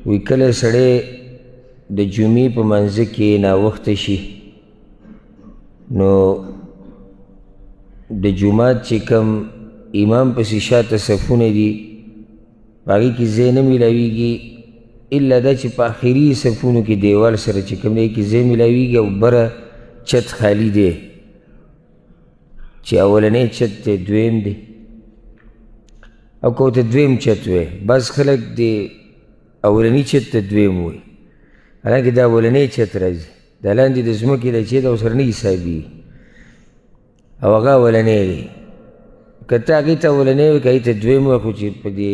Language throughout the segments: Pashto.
وی کله سړی د جمعې په منځه کې ناوخته شي نو د جومات چې کوم امام پسې شاته صفونه دي په هغې کې ځای نه میلاویږي الا دا چې په آخري صفونو کې دیوال سره چې کوم دی کې ځای میلاویږي او بره چت خالی دی چې اولنی چت دی دویم دی او که ورته دویم چت وی بعض خلک د اولني چت ته دویم وی حالانکه دا اولنی چت راځي دا لاندې د ځمکې دی چې دا ورسره نه حسابېږي او هغه اولنی دی که ته هغې ته اولنی وی که هغې ته دویم وی خو چې په دې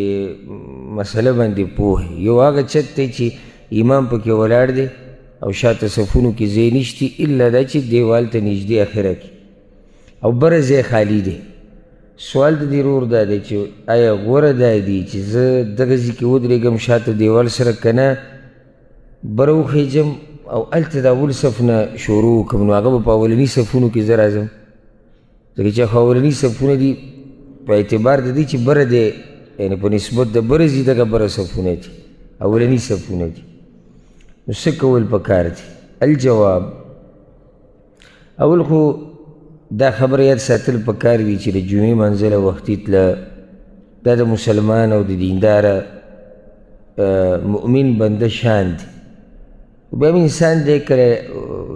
مسله باندې پوه یو هغه چت دی چې امام پکې ولاړ دی او شاته صفونو کې ځای نشتی الا دا چې دیوال ته نږدې اخره کې او بره ځای خالی دی سوال د دې رور دا دی چې آیا غوره دا دی چې زه دغه ځای کې ودرېږم شاته دیوال سره که نه بره وخیجم او هلته د اول صف نه شروع وکړم نو هغه به په اولني صفونو کې زه راځم ځکه چې خو اولني صفونه دي په اعتبار د دې چې بره دی یعنې په نسبت د بره ځي دغه بره صفونه دي اولني صفونه دي نو څه کول پکار دي الجواب اول خو دا خبره یاد ساتل پکار دي چې د جمعې منزله وختي تله دا د مسلمان او د دینداره مؤمن بنده شان دی بیا هم انسان دی کله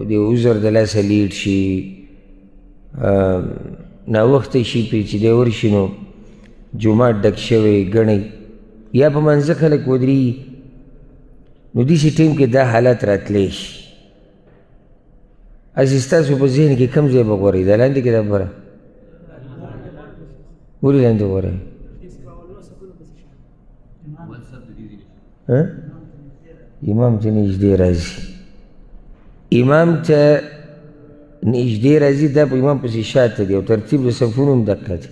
د عذر د لاسه لیټ شي ناوخته شي پرې چې دی ورشي نو جومات ډک شوی ګڼئ یا په منځه خلک ودرېږي نو داسې ټیم کې دا حالت راتلی شي هسې ستاسو په ذهن کې کوم ځای به غوره دا لاندې کې دا بره ولې لاندې غوره امام ته نږدې راځي امام ته نږدې راځي دا په امام پسې شاته دی او ترتیب د صفونو هم دقه دی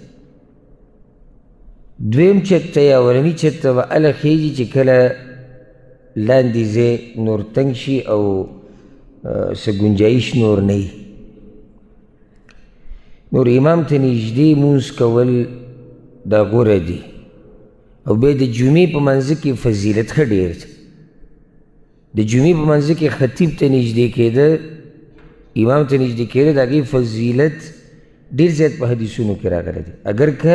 دویم چت ته یا اولني چت ته به هله خیږي چې کله لاندې ځای نور تنګ شي او څه ګنجایش نور نه وي نور امام ته نږدې مونځ کول دا غوره دي او بیا د جمعې په منځه کې فضیلت ښه ډېر دی د جمعې په منځه کې خطیب ته نږدې کېده امام ته نږدې کېده د هغې فضیلت ډېر زیات په حدیثونو کې راغلی دی اگر که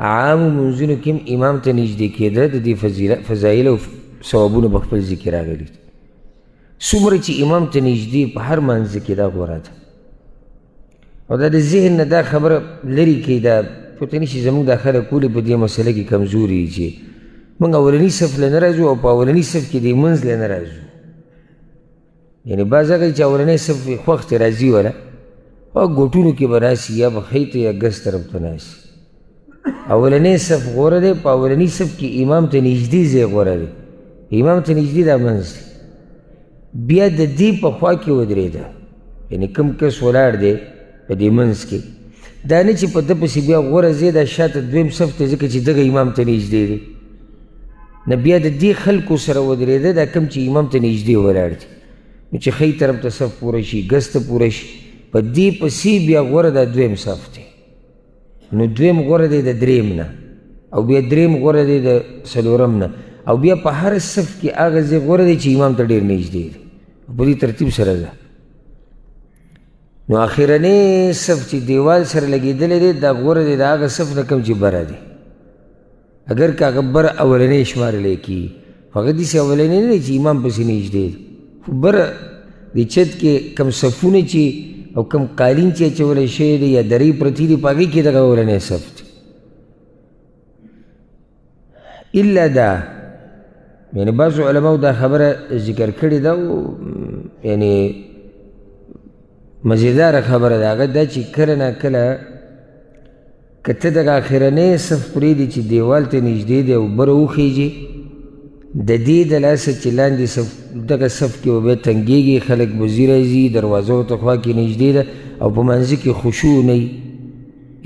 عامو منځونو کې هم امام ته نږدې کېده د دې فضایل او ثوابونه په خپل ذکر راغلي دي څومره چې امام ته نږدې په هر منځ کې دا غوره ده او دا د ذهن نه دا خبره لرې کوي دا پوته نه شي زموږ دا خلک ولې په دې مسله کې کمزوري دي چې موږ اولني صف له نه راځو او په اولني صف کې دې منځ له نه راځو یعنې بعض هغه چې اولنی صف خوښ ته راځي وله او ګوټونو کې به ناستي یا به ښی ته یا ګز طرف ته ناستي اولنی صف غوره دی په اولني صف کې امام ته نږدې ځای غوره دی امام ته نږدې دا منځ دی بیا د دې په خوا کې ودرېده یعنې کوم کس ولاړ دی په دې منځ کې دا نه چې په ده پسې بیا غوره ځای دا شاته دویم صف ته ځکه چې دغه امام ته نږدې دی نه بیا د دې خلکو سره ودرېده دا کوم چې امام ته نږدې ولاړ دی نو چې ښی طرف ته صف پوره شي ګز ته پوره شي په دې پسې بیا غوره دا دویم صف دی نو دویم غوره دی د دریم نه او بیا دریم غوره دی د څلورم نه او بیا په هر صف کې هغه ځای غوره دی چې امام ته ډېر نږدې دی په دې ترتیب سره ده نو اخرنی صف چې دیوال سره لګېدلی دی دا غوره دی د هغه صف نه کوم چې بره دی اگر که هغه بره اولنی شمارلی کېږي خو هغه داسې اولنی نه دی چې امام پسې نږدې دی خو بره د چت کې کم صفونه چې او کم قالین چې اچولی شوی دی یا درې پرتې دي په هغې کې دغه اولنی صف دی الا دا یعنې بعضو علماو دا خبره ذکر کړې ده او یعنې مزیداره خبره ده هغه دا چې کله نه کله که ته دغه اخرنی صف پرېږدي چې دیوال ته نږدې دی او بره وخیږي د دې د لاسه چې لاندې دغه صف کې به بیا تنګېږي خلک به ځي راځي دروازو ته خوا کې نږدې ده او په منځه کې خشوع نه وي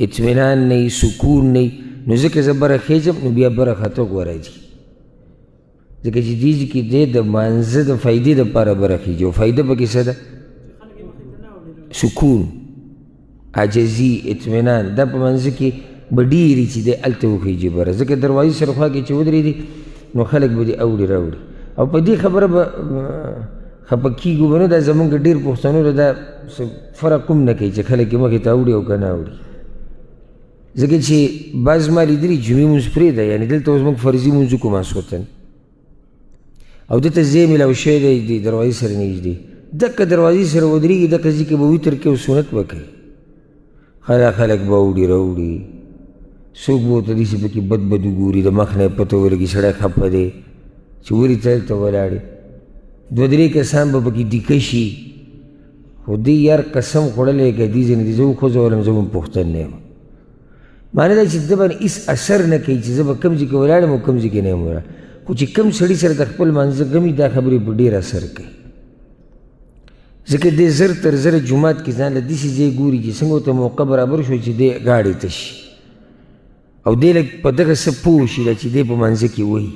اطمینان نه وي سکون نه وي نو ځکه زه بره خیجم نو بیا بره خطه غوره دي ځکه چې دې کې دی د مانځه د فایدې دپاره بره خیجي او فایده پکې څه ده سکون عاجزي اطمینان دا په منځه کې به ډېرې چې دی هلته وخیجي بره ځکه دروازې سره خوا کې چې ودرېدي نو خلک به دې اوړي راوړي او په دې خبره به خفه کېږو به نه، دا زمونږ ډېر پښتنو له دا فرق هم نه کوي چې خلک یې مخې ته اوړي او که نه اوړي. ځکه چې بعض ما لیدلي جمعې مونځ پرېږده، یعنې دلته اوس موږ فرضي مونځ وکړو ماسخوتن او دلته ځای میلاو شوی دی د دروازې سره نږدې، دقه دروازې سره ودرېږي، دقه ځای کې به وتر کوي او سنت به کوي. خلک به اوړي راوړي، څوک به ورته داسې پکې بد بد وګوري، د مخ نه یې پته ولګي سړی خفه دی چې ولې ته هلته ولاړې. دوه درې کسان به پکې دیکه شي، خو دې یار قسم خوړلی که دې ځینې دي زه وښځه ولم زه هم پښتن نه یم. معنی دا چې ده باندې هېڅ اثر نه کوي چې زه به کوم ځای کې ولاړ یم او کوم ځای کې نه یم ولاړ، خو چې کوم سړي سره د خپل مانځه غمي دا خبرې په ډېر اثر کوي. ځکه دی زر تر زره جومات کې ځان له داسې ځای ګوري چې څنګه ورته موقع برابر شو چې دی ګاډۍ ته شي او دی لږ په دغه څه پوه شي چې دی په مانځه کې وایي،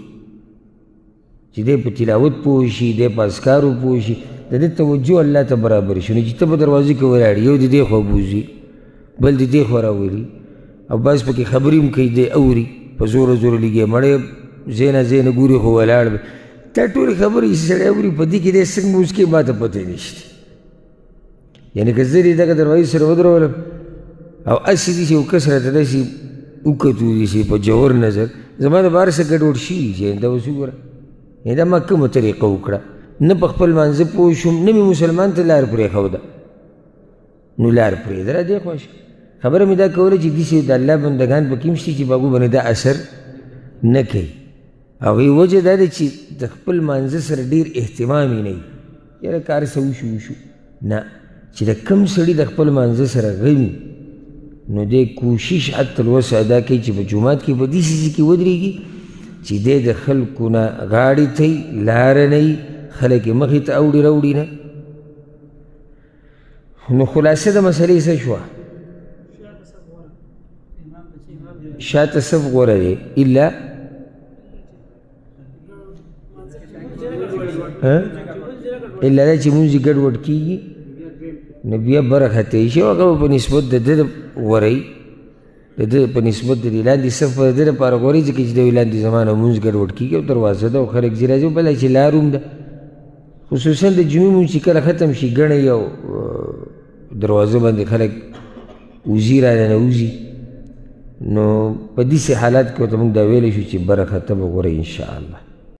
چې دی په تلاوت پوه شي، دی په اذکارو پوه شي، د دې توجه الله ته برابر شي. نو چې ته په دروازې کې ولاړ یو د دې خوا بوځي بل د دې خوا راولي او بعض پکې خبرې هم کوي، دی اوري په زوره زوره لګي مړی ځای نه ځای نه ګوري خو ولاړ دی. دا ټولې خبرې چې سړی اوري په دې کې دی څنګه اوس کې ما ته پته نشته. یعنې که زه دې دغه دروازې سره ودرولم او هسې داسې یو کس راته داسې وکتو داسې په جوور نظر، زما د بهر څه ګډوډ شوي چې دا اوس وګوره، یعنې دا ما کومه طریقه وکړه، نه په خپل مانځه پوه شوم، نه مې مسلمان ته لار پرېښوده، نو لار پرېږده را دې خوا شه. خبره مې دا کوله چې داسې د الله بندګان پکې هم شته چې په هغو باندې دا اثر نه کوي. هغوی وجه دا دی چې د خپل مانځه سره ډېر اهتمام یې نه وي، یاره کار څه وشو نه، چې د کم سړي د خپل مانځه سره غمي نو دی کوشش حتی الوسع ادا کوي چې په جومات کې په داسې ځای کې ودرېږي چې دی د خلکو نه غاړې ته یي، لاره نه یي، خلک یې مخې ته اوړي راوړي نه. نو خلاصه د مسلې څه شوه؟ شاته صف غوره دی الا دا چې مونځ یې ګډوډ کېږي نو بیا برخطی شي، هغه به په نسبت د ده غوره یي، د ده په نسبت د دې لاندې صف به د ده لپاره غوره یي، ځکه چې د وایي لاندې زما نه مونځ ګډوډ کېږي او دروازه ده او خلک ځي راځي، بله چې لار هم ده. خصوصا د جمعې مونځ چې کله ختم شي ګڼه یي او دروازه باندې خلک وځي را ننوځي، نو په داسې حالات کې ورته موږ دا ویلی شو چې برخطه به غوره یي انشاءالله.